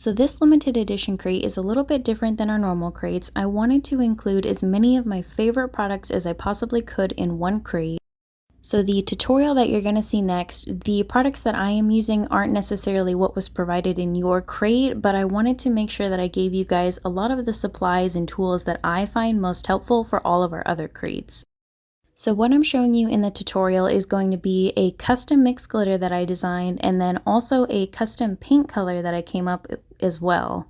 So this limited edition crate is a little bit different than our normal crates. I wanted to include as many of my favorite products as I possibly could in one crate. So the tutorial that you're going to see next, the products that I am using aren't necessarily what was provided in your crate, but I wanted to make sure that I gave you guys a lot of the supplies and tools that I find most helpful for all of our other crates. So what I'm showing you in the tutorial is going to be a custom mix glitter that I designed, and then also a custom paint color that I came up as well.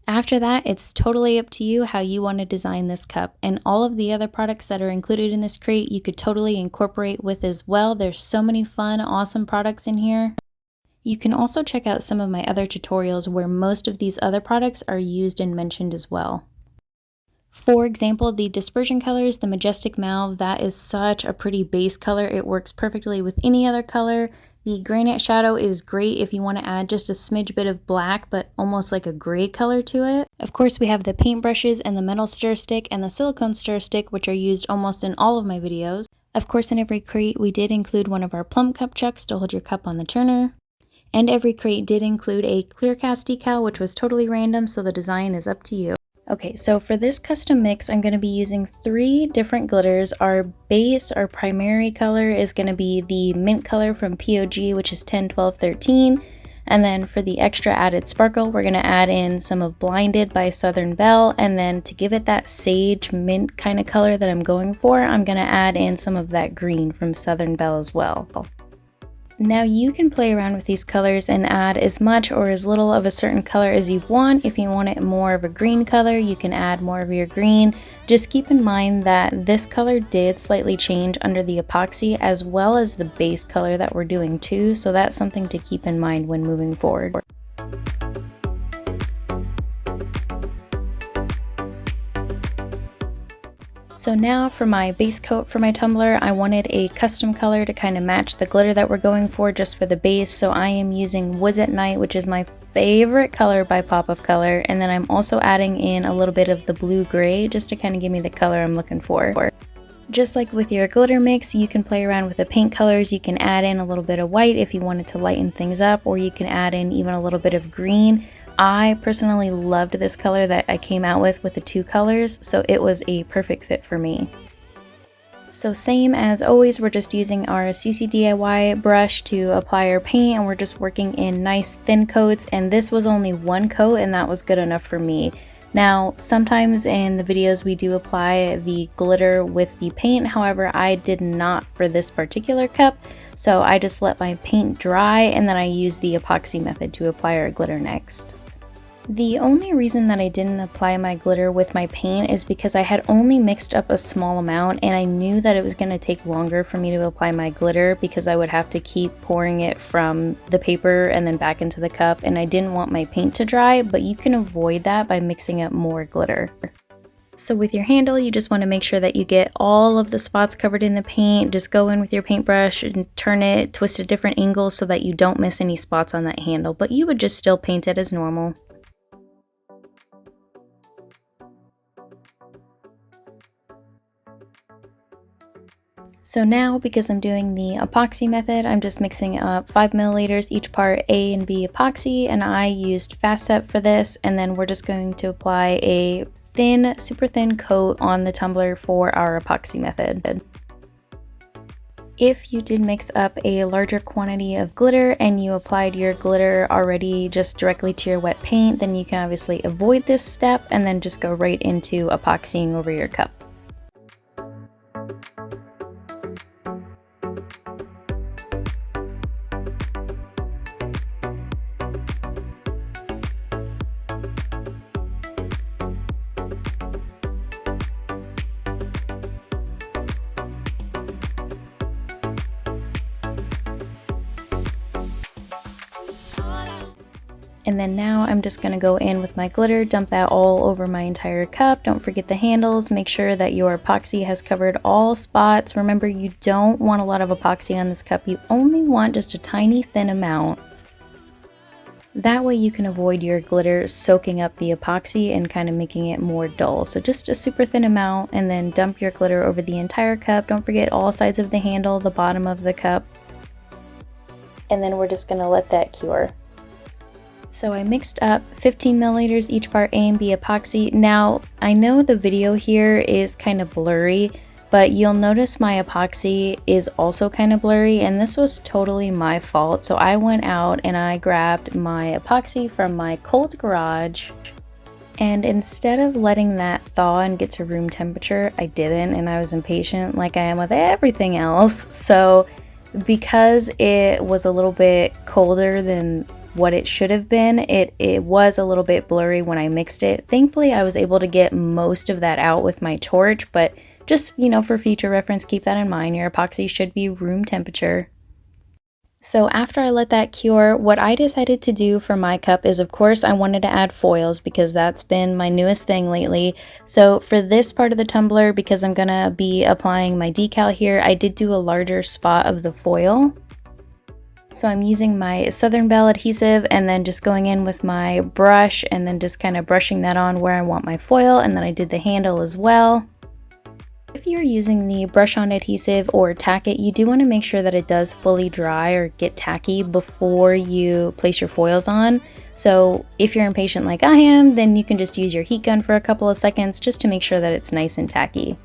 After that, it's totally up to you how you want to design this cup, and all of the other products that are included in this crate you could totally incorporate with as well. There's so many fun, awesome products in here. You can also check out some of my other tutorials where most of these other products are used and mentioned as well. For example, the dispersion colors, the Majestic Mauve, that is such a pretty base color. It works perfectly with any other color. The Granite Shadow is great if you want to add just a smidge bit of black, but almost like a gray color to it. Of course, we have the paint brushes and the metal stir stick and the silicone stir stick, which are used almost in all of my videos. Of course, in every crate, we did include one of our plum cup chucks to hold your cup on the turner. And every crate did include a clear cast decal, which was totally random, so the design is up to you. Okay, so for this custom mix, I'm going to be using 3 different glitters. Our base, our primary color is going to be the mint color from POG, which is 10, 12, 13. And then for the extra added sparkle, we're going to add in some of Blinded by Southern Belle. And then to give it that sage mint kind of color that I'm going for, I'm going to add in some of that green from Southern Belle as well. Now you can play around with these colors and add as much or as little of a certain color as you want. If you want it more of a green color, you can add more of your green. Just keep in mind that this color did slightly change under the epoxy as well as the base color that we're doing too, so that's something to keep in mind when moving forward. So now for my base coat for my tumbler, I wanted a custom color to kind of match the glitter that we're going for just for the base. So I am using Was It Night, which is my favorite color by Pop of Color. And then I'm also adding in a little bit of the blue gray just to kind of give me the color I'm looking for. Just like with your glitter mix, you can play around with the paint colors. You can add in a little bit of white if you wanted to lighten things up, or you can add in even a little bit of green. I personally loved this color that I came out with the 2 colors, so it was a perfect fit for me. So same as always, we're just using our CC DIY brush to apply our paint, and we're just working in nice thin coats, and this was only 1 coat and that was good enough for me. Now, sometimes in the videos we do apply the glitter with the paint, however, I did not for this particular cup, so I just let my paint dry and then I used the epoxy method to apply our glitter next. The only reason that I didn't apply my glitter with my paint is because I had only mixed up a small amount and I knew that it was going to take longer for me to apply my glitter because I would have to keep pouring it from the paper and then back into the cup, and I didn't want my paint to dry, but you can avoid that by mixing up more glitter. So with your handle, you just want to make sure that you get all of the spots covered in the paint. Just go in with your paintbrush and turn it, twist at different angles so that you don't miss any spots on that handle, but you would just still paint it as normal. So now, because I'm doing the epoxy method, I'm just mixing up 5 milliliters each part A and B epoxy, and I used Fast Set for this, and then we're just going to apply a thin, super thin coat on the tumbler for our epoxy method. If you did mix up a larger quantity of glitter and you applied your glitter already just directly to your wet paint, then you can obviously avoid this step and then just go right into epoxying over your cup. And then now I'm just going to go in with my glitter, dump that all over my entire cup. Don't forget the handles. Make sure that your epoxy has covered all spots. Remember, you don't want a lot of epoxy on this cup. You only want just a tiny thin amount. That way you can avoid your glitter soaking up the epoxy and kind of making it more dull. So just a super thin amount, and then dump your glitter over the entire cup. Don't forget all sides of the handle, the bottom of the cup. And then we're just going to let that cure. So I mixed up 15 milliliters each part A and B epoxy. Now, I know the video here is kind of blurry, but you'll notice my epoxy is also kind of blurry, and this was totally my fault. So I went out and I grabbed my epoxy from my cold garage, and instead of letting that thaw and get to room temperature, I didn't, and I was impatient like I am with everything else. So because it was a little bit colder than what it should have been, it was a little bit blurry when I mixed it. Thankfully, I was able to get most of that out with my torch, but just, you know, for future reference, keep that in mind. Your epoxy should be room temperature. So after I let that cure, what I decided to do for my cup is, of course, I wanted to add foils because that's been my newest thing lately. So for this part of the tumbler, because I'm gonna be applying my decal here, I did do a larger spot of the foil. So I'm using my Southern Belle adhesive and then just going in with my brush and then just kind of brushing that on where I want my foil, and then I did the handle as well. If you're using the brush on adhesive or tack it, you do want to make sure that it does fully dry or get tacky before you place your foils on. So if you're impatient like I am, then you can just use your heat gun for a couple of seconds just to make sure that it's nice and tacky.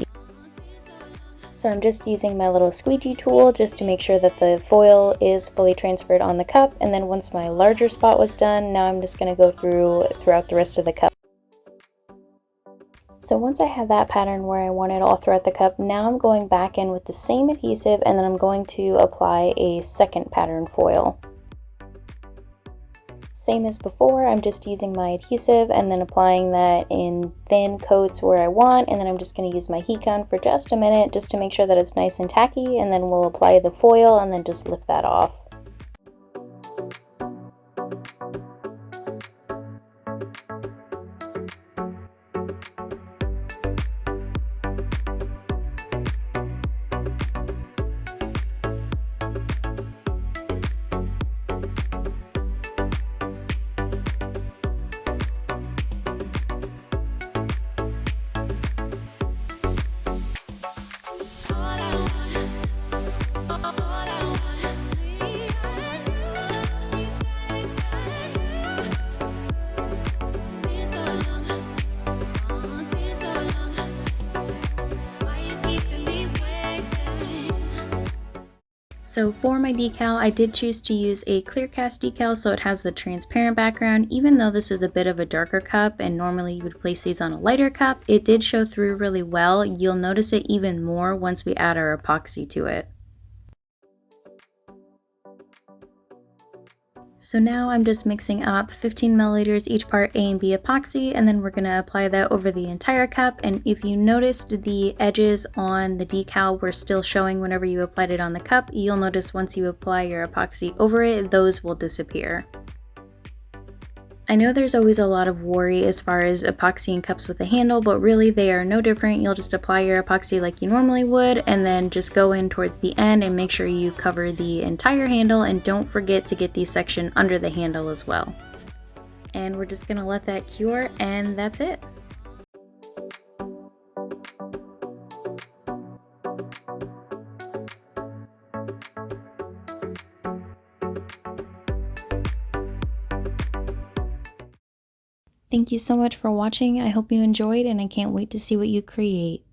So I'm just using my little squeegee tool just to make sure that the foil is fully transferred on the cup, and then once my larger spot was done, now I'm just going to go throughout the rest of the cup. So once I have that pattern where I want it all throughout the cup, now I'm going back in with the same adhesive and then I'm going to apply a second pattern foil. Same as before, I'm just using my adhesive and then applying that in thin coats where I want, and then I'm just going to use my heat gun for just a minute just to make sure that it's nice and tacky, and then we'll apply the foil and then just lift that off. So for my decal, I did choose to use a clear cast decal so it has the transparent background. Even though this is a bit of a darker cup and normally you would place these on a lighter cup, it did show through really well. You'll notice it even more once we add our epoxy to it. So now I'm just mixing up 15 milliliters each part A and B epoxy, and then we're going to apply that over the entire cup. And if you noticed the edges on the decal were still showing whenever you applied it on the cup, you'll notice once you apply your epoxy over it, those will disappear. I know there's always a lot of worry as far as epoxying cups with a handle, but really they are no different. You'll just apply your epoxy like you normally would and then just go in towards the end and make sure you cover the entire handle, and don't forget to get the section under the handle as well. And we're just going to let that cure, and that's it. Thank you so much for watching. I hope you enjoyed, and I can't wait to see what you create.